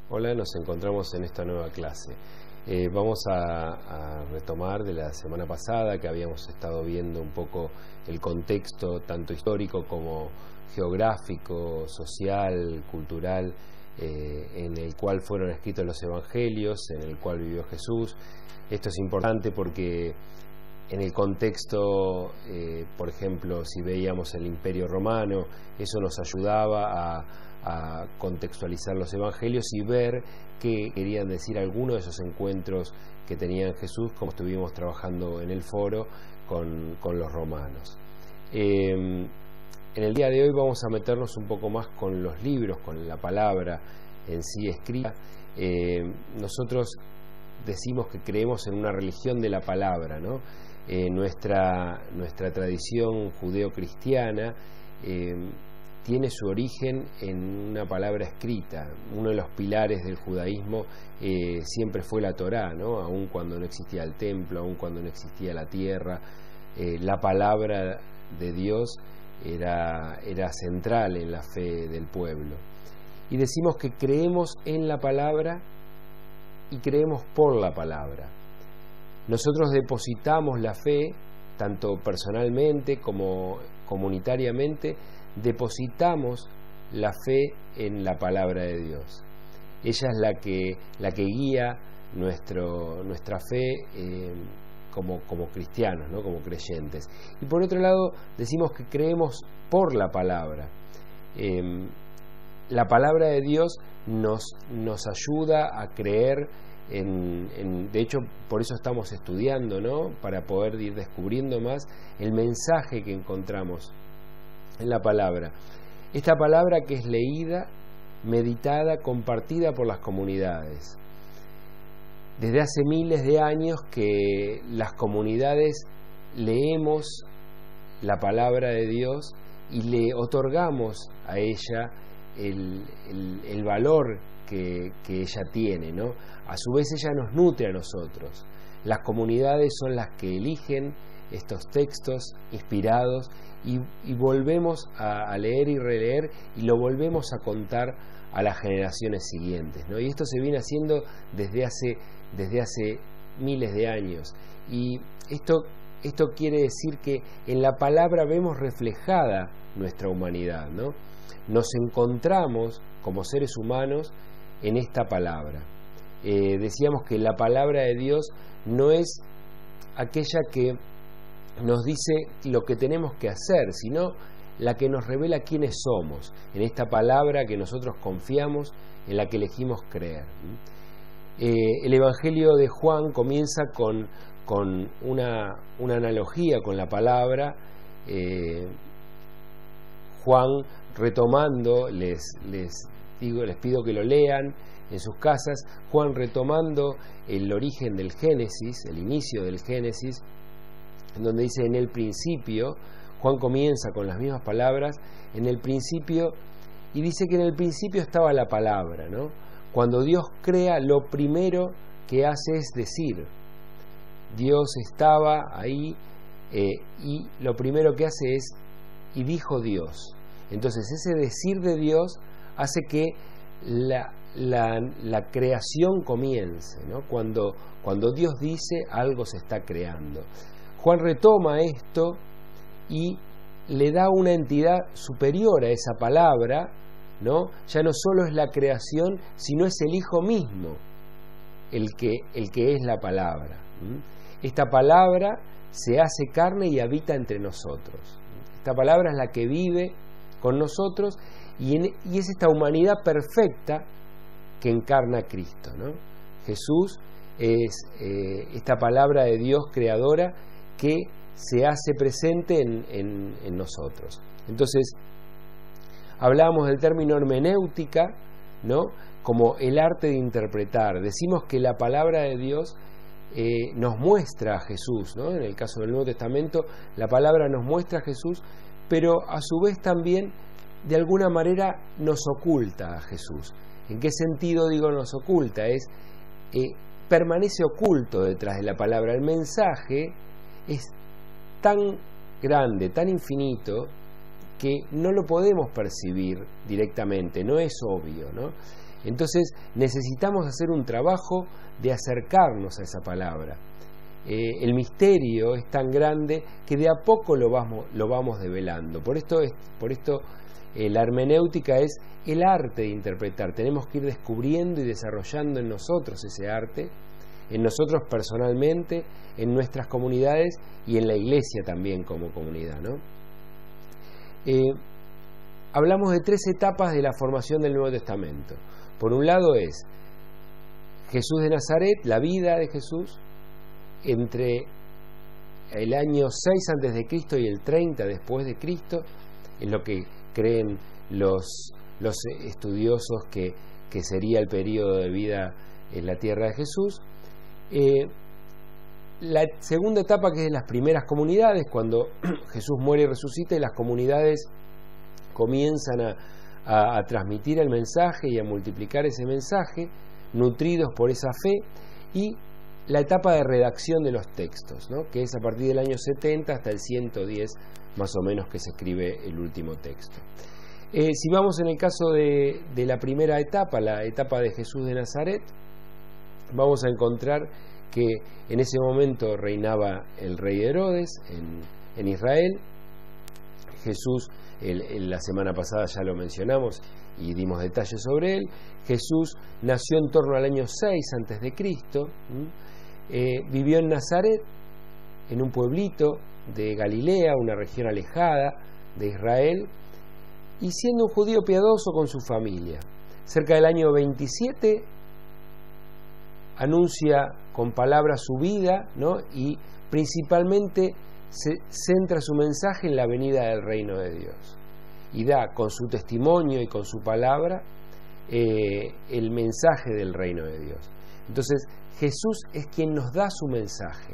Hola, nos encontramos en esta nueva clase. Vamos a retomar de la semana pasada, que habíamos estado viendo un poco el contexto tanto histórico como geográfico, social, cultural, en el cual fueron escritos los evangelios, en el cual vivió Jesús. Esto es importante porque en el contexto, por ejemplo, si veíamos el Imperio Romano, eso nos ayudaba a contextualizar los evangelios y ver qué querían decir algunos de esos encuentros que tenían Jesús, como estuvimos trabajando en el foro con los romanos. En el día de hoy vamos a meternos un poco más con los libros, con la palabra en sí escrita. Nosotros decimos que creemos en una religión de la palabra, ¿no? Nuestra tradición judeo-cristiana tiene su origen en una palabra escrita. Uno de los pilares del judaísmo siempre fue la Torá, ¿no? Aun cuando no existía el templo, aun cuando no existía la tierra, la palabra de Dios era central en la fe del pueblo. Y decimos que creemos en la palabra y creemos por la palabra. Nosotros depositamos la fe, tanto personalmente como comunitariamente, depositamos la fe en la palabra de Dios. Ella es la que guía nuestra fe como cristianos, ¿no? Como creyentes. Y por otro lado, decimos que creemos por la palabra. La palabra de Dios nos ayuda a creer de hecho, por eso estamos estudiando, ¿no? Para poder ir descubriendo más el mensaje que encontramos en la palabra. Esta palabra que es leída, meditada, compartida por las comunidades. Desde hace miles de años que las comunidades leemos la palabra de Dios y le otorgamos a ella el valor que ella tiene, ¿no? A su vez ella nos nutre a nosotros. Las comunidades son las que eligen estos textos inspirados y volvemos a leer y releer y lo volvemos a contar a las generaciones siguientes, ¿no? Y esto se viene haciendo desde hace miles de años. Y esto quiere decir que en la palabra vemos reflejada nuestra humanidad, ¿no? Nos encontramos como seres humanos en esta palabra. Decíamos que la palabra de Dios no es aquella que nos dice lo que tenemos que hacer, sino la que nos revela quiénes somos, en esta palabra que nosotros confiamos, en la que elegimos creer. El Evangelio de Juan comienza con una analogía con la palabra. Juan, retomando, les pido que lo lean en sus casas. Juan, retomando el origen del Génesis, el inicio del Génesis, en donde dice en el principio. Juan comienza con las mismas palabras, en el principio, y dice que en el principio estaba la palabra, ¿no? Cuando Dios crea, lo primero que hace es decir. Dios estaba ahí y lo primero que hace es, y dijo Dios. Entonces ese decir de Dios hace que la creación comience, ¿no? Cuando Dios dice, algo se está creando. Juan retoma esto y le da una entidad superior a esa palabra, ¿no? Ya no solo es la creación, sino es el Hijo mismo el que es la palabra. Esta palabra se hace carne y habita entre nosotros. Esta palabra es la que vive con nosotros y es esta humanidad perfecta que encarna a Cristo, ¿no? Jesús es esta palabra de Dios creadora que se hace presente en nosotros. Entonces, hablábamos del término hermenéutica, ¿no? Como el arte de interpretar. Decimos que la palabra de Dios nos muestra a Jesús, ¿no? En el caso del Nuevo Testamento, la palabra nos muestra a Jesús, pero a su vez también, de alguna manera, nos oculta a Jesús. ¿En qué sentido digo nos oculta? Permanece oculto detrás de la palabra. El mensaje es tan grande, tan infinito, que no lo podemos percibir directamente, no es obvio, ¿no? Entonces necesitamos hacer un trabajo de acercarnos a esa palabra. El misterio es tan grande que de a poco lo vamos develando. Por esto la hermenéutica es el arte de interpretar. Tenemos que ir descubriendo y desarrollando en nosotros ese arte, en nosotros personalmente, en nuestras comunidades y en la iglesia también como comunidad, ¿no? Hablamos de 3 etapas de la formación del Nuevo Testamento. Por un lado es Jesús de Nazaret, la vida de Jesús, entre el año 6 a.C. y el 30 después de Cristo, es lo que creen los estudiosos que sería el periodo de vida en la tierra de Jesús. La segunda etapa, que es de las primeras comunidades, cuando Jesús muere y resucita y las comunidades comienzan a transmitir el mensaje y a multiplicar ese mensaje, nutridos por esa fe, y la etapa de redacción de los textos, ¿no? Que es a partir del año 70 hasta el 110 más o menos que se escribe el último texto. Si vamos en el caso de la primera etapa, la etapa de Jesús de Nazaret, vamos a encontrar que en ese momento reinaba el rey Herodes en Israel. Jesús, la semana pasada ya lo mencionamos y dimos detalles sobre él. Jesús nació en torno al año 6 a.C., vivió en Nazaret, en un pueblito de Galilea, una región alejada de Israel, y siendo un judío piadoso con su familia. Cerca del año 27 anuncia con palabras su vida, ¿no? Y principalmente se centra su mensaje en la venida del reino de Dios, y da con su testimonio y con su palabra el mensaje del reino de Dios. Entonces Jesús es quien nos da su mensaje.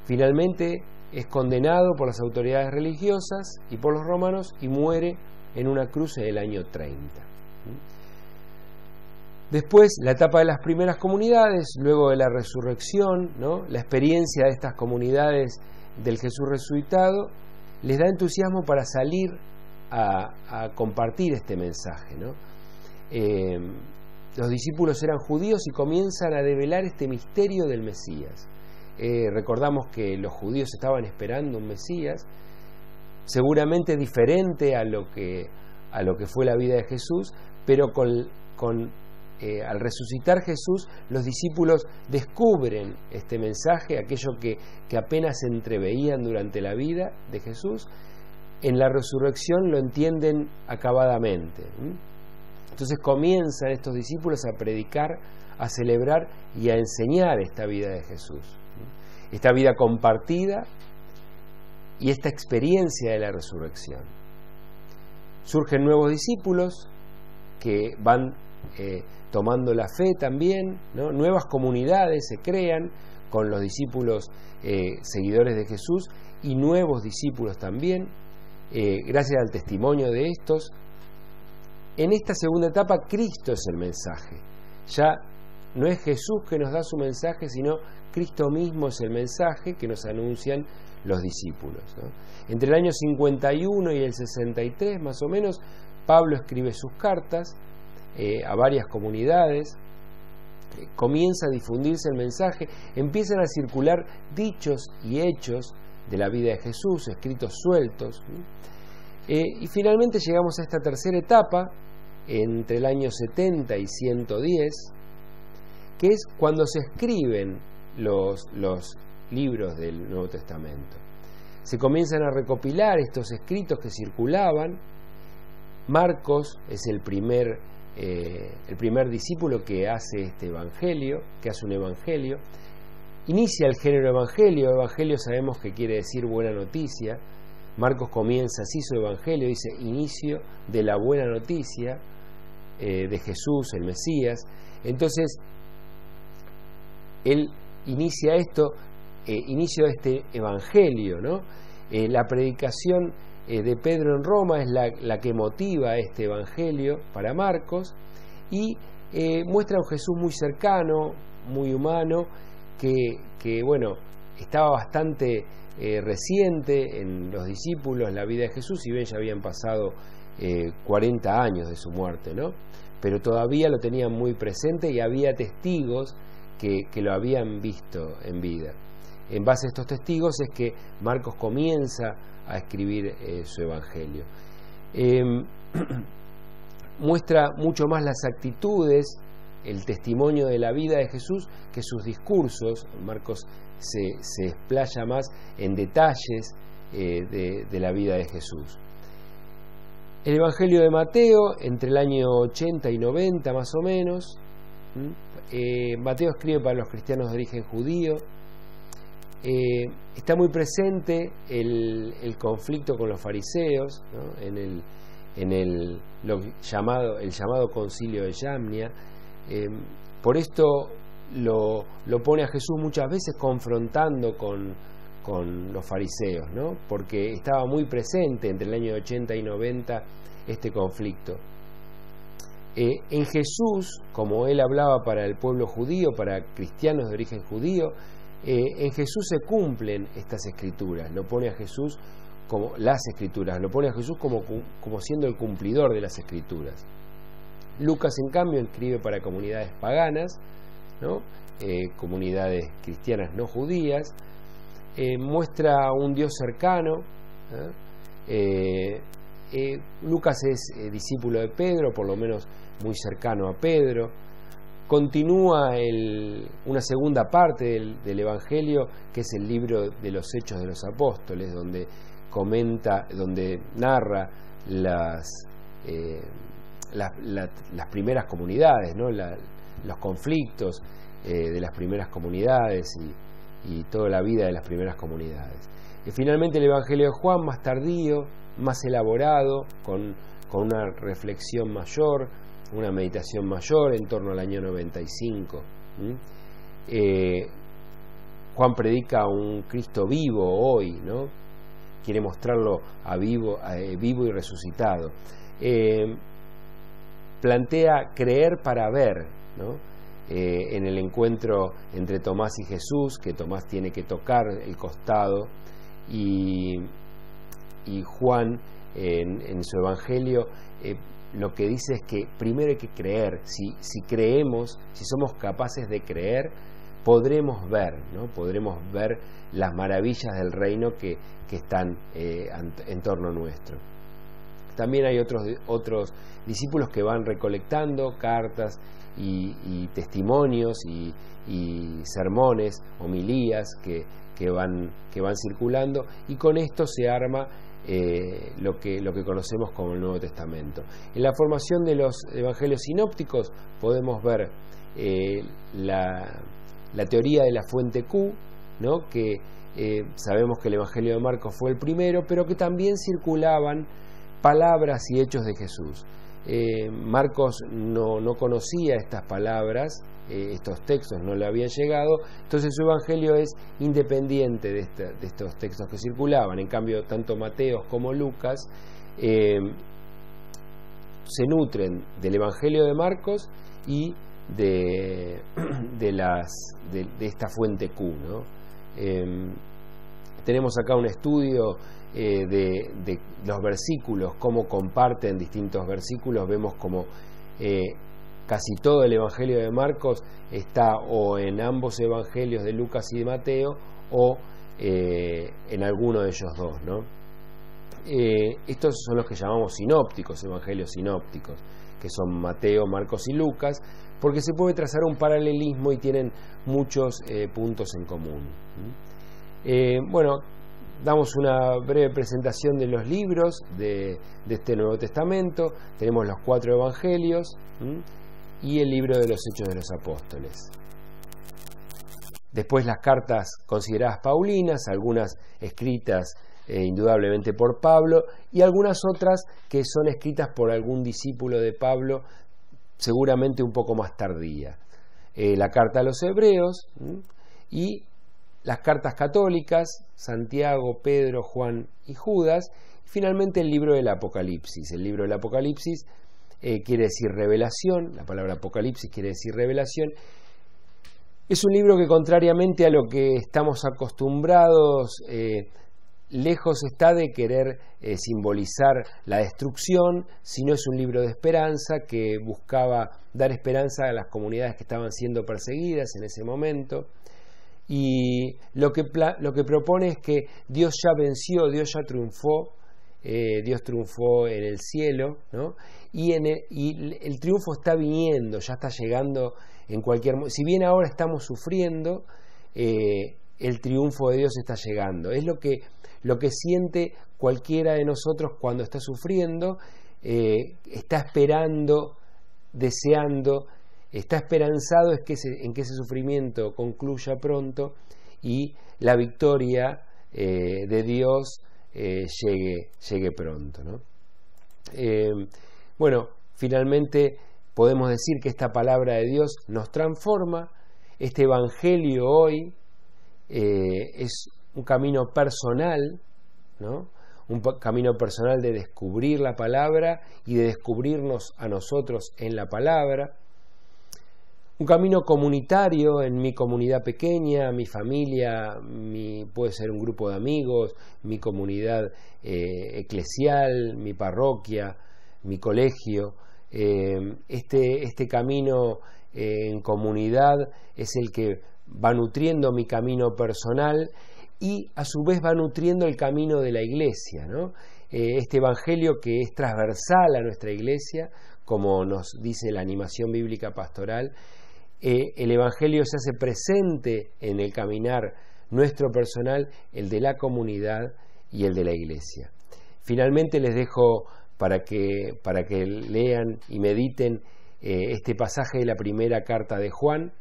Finalmente es condenado por las autoridades religiosas y por los romanos y muere en una cruz en el año 30. Después, la etapa de las primeras comunidades, luego de la resurrección, ¿no? La experiencia de estas comunidades del Jesús resucitado les da entusiasmo para salir a compartir este mensaje, ¿no? Los discípulos eran judíos y comienzan a develar este misterio del Mesías. Recordamos que los judíos estaban esperando un Mesías, seguramente diferente a lo que fue la vida de Jesús, pero al resucitar Jesús, los discípulos descubren este mensaje, aquello que apenas entreveían durante la vida de Jesús. En la resurrección lo entienden acabadamente. Entonces comienzan estos discípulos a predicar, a celebrar y a enseñar esta vida de Jesús, esta vida compartida y esta experiencia de la resurrección. Surgen nuevos discípulos que van tomando la fe también, ¿no? Nuevas comunidades se crean con los discípulos seguidores de Jesús y nuevos discípulos también, gracias al testimonio de estos. En esta segunda etapa Cristo es el mensaje. Ya no es Jesús que nos da su mensaje, sino Cristo mismo es el mensaje que nos anuncian los discípulos, ¿no? Entre el año 51 y el 63 más o menos, Pablo escribe sus cartas a varias comunidades, comienza a difundirse el mensaje, empiezan a circular dichos y hechos de la vida de Jesús, escritos sueltos, y finalmente llegamos a esta tercera etapa, entre el año 70 y 110, que es cuando se escriben los libros del Nuevo Testamento. Se comienzan a recopilar estos escritos que circulaban. Marcos es el primer discípulo que hace este evangelio, que hace un evangelio. Inicia el género evangelio. Evangelio sabemos que quiere decir buena noticia. Marcos comienza así su evangelio, dice inicio de la buena noticia de Jesús, el Mesías. Entonces, él inicia inicio de este evangelio, ¿no? La predicación de Pedro en Roma es la que motiva este evangelio para Marcos, y muestra a un Jesús muy cercano, muy humano, que bueno, estaba bastante reciente en los discípulos la vida de Jesús, si bien ya habían pasado 40 años de su muerte, ¿no? pero todavía lo tenían muy presente y había testigos que lo habían visto en vida. En base a estos testigos es que Marcos comienza a escribir su Evangelio. Muestra mucho más las actitudes, el testimonio de la vida de Jesús que sus discursos. Marcos se explaya más en detalles de la vida de Jesús. El Evangelio de Mateo, entre el año 80 y 90 más o menos. Mateo escribe para los cristianos de origen judío. Está muy presente el conflicto con los fariseos, ¿no? en el llamado concilio de Yamnia. Por esto lo pone a Jesús muchas veces confrontando con los fariseos, ¿no? Porque estaba muy presente entre el año 80 y 90 este conflicto. En Jesús, como él hablaba para el pueblo judío, para cristianos de origen judío, en Jesús se cumplen estas escrituras. Lo pone a Jesús como las escrituras, lo pone a Jesús como siendo el cumplidor de las escrituras. Lucas, en cambio, escribe para comunidades paganas, ¿no? Comunidades cristianas no judías. Muestra un Dios cercano. Lucas es discípulo de Pedro, por lo menos muy cercano a Pedro. Continúa una segunda parte del Evangelio, que es el libro de los Hechos de los Apóstoles, donde narra las primeras comunidades, ¿no? Los conflictos de las primeras comunidades y toda la vida de las primeras comunidades. Y finalmente el Evangelio de Juan, más tardío, más elaborado, con una reflexión mayor, una meditación mayor, en torno al año 95. Juan predica a un Cristo vivo hoy, ¿no? Quiere mostrarlo vivo y resucitado. Plantea creer para ver, ¿no? En el encuentro entre Tomás y Jesús, que Tomás tiene que tocar el costado, y Juan en su Evangelio lo que dice es que primero hay que creer. Si creemos, si somos capaces de creer, podremos ver, ¿no? Podremos ver las maravillas del reino que están en torno nuestro. También hay otros discípulos que van recolectando cartas y testimonios y sermones, homilías que van circulando, y con esto se arma lo que conocemos como el Nuevo Testamento. En la formación de los evangelios sinópticos podemos ver la teoría de la fuente Q, ¿no? Que sabemos que el Evangelio de Marcos fue el primero, pero que también circulaban palabras y hechos de Jesús. Marcos no conocía estas palabras, estos textos no le habían llegado, entonces su Evangelio es independiente de estos textos que circulaban. En cambio, tanto Mateo como Lucas se nutren del Evangelio de Marcos y de esta fuente Q, ¿no? Tenemos acá un estudio de los versículos, cómo comparten distintos versículos. Vemos como casi todo el Evangelio de Marcos está o en ambos evangelios de Lucas y de Mateo, o en alguno de ellos dos, ¿no? Estos son los que llamamos sinópticos, evangelios sinópticos, que son Mateo, Marcos y Lucas, porque se puede trazar un paralelismo y tienen muchos puntos en común. Bueno, damos una breve presentación de los libros de este Nuevo Testamento. Tenemos los 4 evangelios y el libro de los Hechos de los Apóstoles. Después las cartas consideradas paulinas, algunas escritas indudablemente por Pablo, y algunas otras que son escritas por algún discípulo de Pablo, seguramente un poco más tardía. La carta a los hebreos y las cartas católicas, Santiago, Pedro, Juan y Judas, y finalmente el libro del Apocalipsis. El libro del Apocalipsis quiere decir revelación, la palabra Apocalipsis quiere decir revelación. Es un libro que, contrariamente a lo que estamos acostumbrados, lejos está de querer simbolizar la destrucción, sino es un libro de esperanza que buscaba dar esperanza a las comunidades que estaban siendo perseguidas en ese momento. Y lo que propone es que Dios ya venció, Dios ya triunfó, Dios triunfó en el cielo, ¿no? Y el triunfo está viniendo, ya está llegando en cualquier momento. Si bien ahora estamos sufriendo, el triunfo de Dios está llegando. Es lo que siente cualquiera de nosotros cuando está sufriendo, está esperando, deseando, está esperanzado en que ese sufrimiento concluya pronto y la victoria de Dios llegue pronto, ¿no? Bueno, finalmente podemos decir que esta palabra de Dios nos transforma. Este evangelio hoy es un camino personal, ¿no? Un camino personal de descubrir la palabra y de descubrirnos a nosotros en la palabra. Un camino comunitario en mi comunidad pequeña, mi familia, puede ser un grupo de amigos, mi comunidad eclesial, mi parroquia, mi colegio. Este camino en comunidad es el que va nutriendo mi camino personal y a su vez va nutriendo el camino de la iglesia, ¿no? Este evangelio que es transversal a nuestra iglesia, como nos dice la animación bíblica pastoral, el evangelio se hace presente en el caminar nuestro personal, el de la comunidad y el de la iglesia. Finalmente les dejo para que lean y mediten este pasaje de la primera carta de Juan,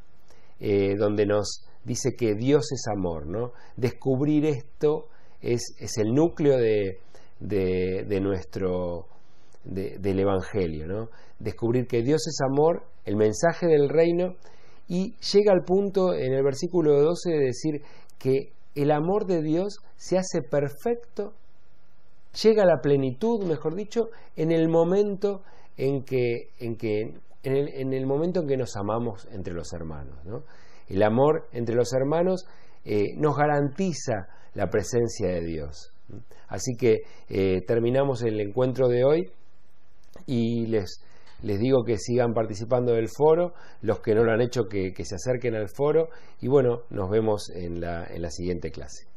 donde nos dice que Dios es amor, ¿no? Descubrir esto es el núcleo del evangelio, ¿no? Descubrir que Dios es amor, el mensaje del reino, y llega al punto en el versículo 12 de decir que el amor de Dios se hace perfecto, llega a la plenitud, mejor dicho, en el momento en que nos amamos entre los hermanos, ¿no? El amor entre los hermanos nos garantiza la presencia de Dios. Así que terminamos el encuentro de hoy y les digo que sigan participando del foro, los que no lo han hecho que se acerquen al foro, y bueno, nos vemos en la siguiente clase.